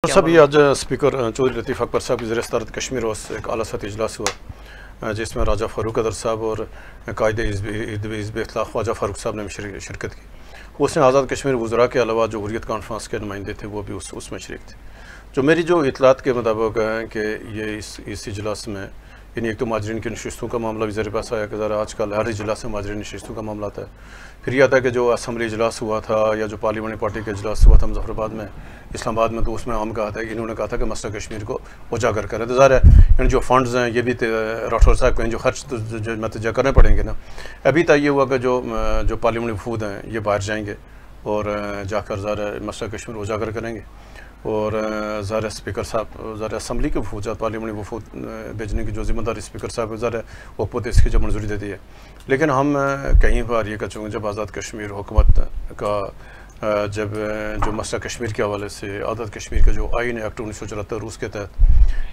सब ये आज स्पीकर चौधरी लतीफ़ अकबर साहब की ज़रिए सदारत कश्मीर और एक आला सतही इजलास हुआ जिसमें राजा फ़ारूक अदर साहब और कायदे हिज़्ब इख्तिलाफ़ ख्वाजा फ़ारूक साहब ने शिरकत की। उसने आज़ाद कश्मीर वज़रा के अलावा जो हुर्रियत कॉन्फ्रेंस के नुमाइंदे थे वो भी उसमें शरीक थे। जो मेरी जो इतलात के मुताबिक है कि ये इस इजलास में यानी एक तो माजरीन की नशिस्तों का मामला भी ज़रा पास आया कि ज़रा आजकल हर इजलास में माजरीन नशिस्तों का मामला आता है। फिर यह था कि जो असम्बली इजलास हुआ था या जो पार्लियामेंटी पार्टी का इजलास हुआ था मुजफ्फराबाद में इस्लामाबाद में, तो उसमें हम कहा था इन्होंने कहा था कि मसला कश्मीर को उजागर करें। तो ज़ाहिर है यानी जो फंड्स हैं ये भी राठौर साहब को जो खर्च तो जो मतजा करने पड़ेंगे ना। अभी तक ये हुआ कि जो पार्लियामेंटी वफूद हैं ये बाहर जाएंगे और जाकर ज़ाहिर मसला कश्मीर उजागर करेंगे और ज़ाहिर स्पीकर साहब ज़ाहिर असम्बली के वफूद पार्लियामेंटी वफूद भेजने की जो जिम्मेदारी स्पीकर साहब ज़ाहिर वक्त इसकी जो मंजूरी देती है। लेकिन हम कहीं बार ये कह चुके जब आज़ाद कश्मीर हुकूमत का जब जो मसला कश्मीर के हवाले से आज़ाद कश्मीर का जो आइन एक्ट 1974 उसके तहत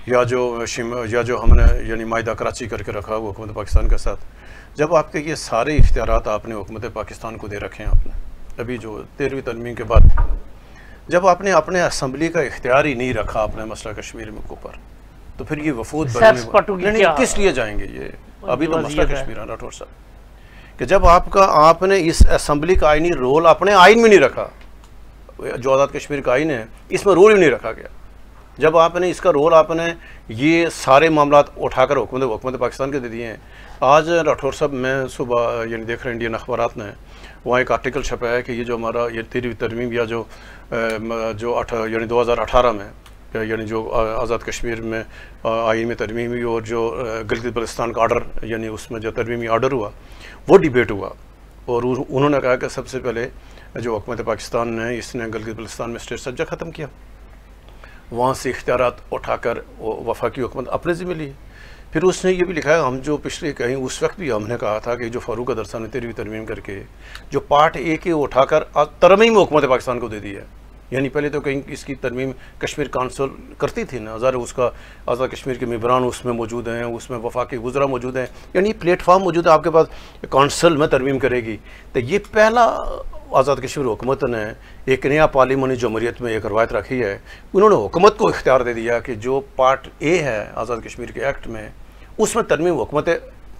या जो हमने यानी माहिदा कराची करके रखा हुआ हुकूमत पाकिस्तान के साथ, जब आपके ये सारे इख्तियारात आपने हुकूमत पाकिस्तान को दे रखे हैं आपने अभी जो 13वीं तरमीम के बाद, जब आपने अपने असम्बली का इख्तियार ही नहीं रखा अपने मसला कश्मीर में ऊपर, तो फिर ये वफूद किस लिए जाएंगे? ये अभी तो मसला कश्मीर है राठौर साहब कि जब आपने इस असम्बली का आइनी रोल अपने आइन में नहीं रखा, जो आज़ाद कश्मीर का आइन है इसमें रोल ही नहीं रखा गया। जब आपने इसका रोल आपने ये सारे मामला उठाकर हुकूमत पाकिस्तान के दे दिए हैं। आज राठौर साहब मैं सुबह यानी देख रहे हैं इंडियन अखबारात में वहाँ एक आर्टिकल छपा है कि ये जो हमारा ये 13वीं तरमीम या जो 2018 में यानी जो आज़ाद कश्मीर में आइन में तरमीम हुई और जो गिलगित बल्तिस्तान का आर्डर यानी उसमें जो तरमीमी आर्डर हुआ वो डिबेट हुआ और उन्होंने कहा कि सबसे पहले जो हुकूमत पाकिस्तान ने इसने गिलगित बल्तिस्तान में स्टेट सब्जा ख़त्म किया, वहाँ से इख्तियारात उठाकर वफाकी हुकूमत अपने ज़िम्मे ली। फिर उसने ये भी लिखा है हम जो पिछले कहीं उस वक्त भी हमने कहा था कि जो फ़ारूक अदर साहब ने 13वीं तरमीम करके जो पार्ट ए के उठाकर तरमीम हुकूमत पाकिस्तान को दे दी है, यानी पहले तो कहीं इसकी तरमीम कश्मीर काउंसिल करती थी ना, ज़रा उसका आज़ाद कश्मीर के मेंबरान उसमें मौजूद हैं, उसमें वफाकी वज़रा मौजूद हैं, यानी प्लेटफार्म मौजूद है आपके पास, काउंसिल में तरमीम करेगी। तो ये पहला आज़ाद कश्मीर हुकूमत ने एक नया पार्लियामेंटी जमहूरियत में एक रवायत रखी है। उन्होंने हुकूमत को इख्तियार दे दिया कि जो पार्ट ए है आज़ाद कश्मीर के एक्ट में उसमें तरमीम हुकूमत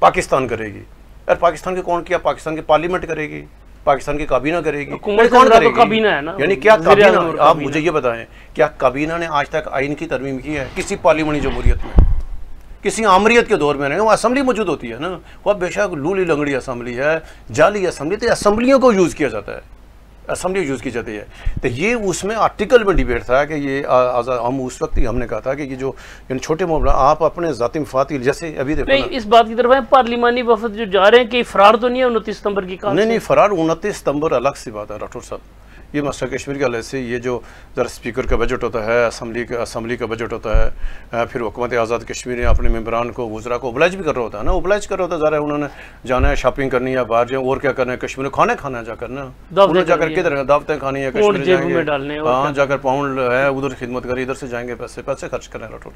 पाकिस्तान करेगी। और पाकिस्तान के कौन किया? पाकिस्तान की पार्लियामेंट करेगी, पाकिस्तान की काबीना करेगी। कौन करेगी? काबीना है ना, यानी क्या काबीना? आप मुझे ये बताएं क्या काबीना ने आज तक आइन की तरमीम की है किसी पार्लियामेंटी जमहूरियत में? किसी आमरीत के दौर में नहीं, वो असम्बली मौजूद होती है ना, वह बेशक लूली लंगड़ी असम्बली है, जाली असम्बली, तो असम्बलियों को यूज़ किया जाता है, असम्बली यूज़ की जाती है। तो ये उसमें आर्टिकल में डिबेट था कि ये हम उस वक्त ही हमने कहा था कि ये जो इन छोटे मामला आप अपने ज़ाती मफाद जैसे अभी देखो नहीं, इस बात की तरफ पार्लिमानी वफद जो जा रहे हैं कि फरार तो नहीं है 29 सितंबर की? नहीं, फरार 29 सितंबर अलग सी बात है राठौर साहब। ये मसला कश्मीर के हवाले से ये जो ज़रा स्पीकर का बजट होता है, असम्बली का बजट होता है, फिर हुकूमत आज़ाद कश्मीर ने अपने मेंबरान को वज़रा को ओबलाइज भी कर रहा होता है ना, ओबलाइज कर रहा होता है। ज़रा उन्होंने जाना है शॉपिंग करनी है बाहर जाए और क्या करना है, कश्मीर में खाना है जाकर ना, उन्होंने जाकर किधर दावतें खानी है, कश्मीर जाएंगे, हाँ जाकर पाउंड है उधर खिदमत करें, इधर से जाएंगे पैसे खर्च करें राठौर।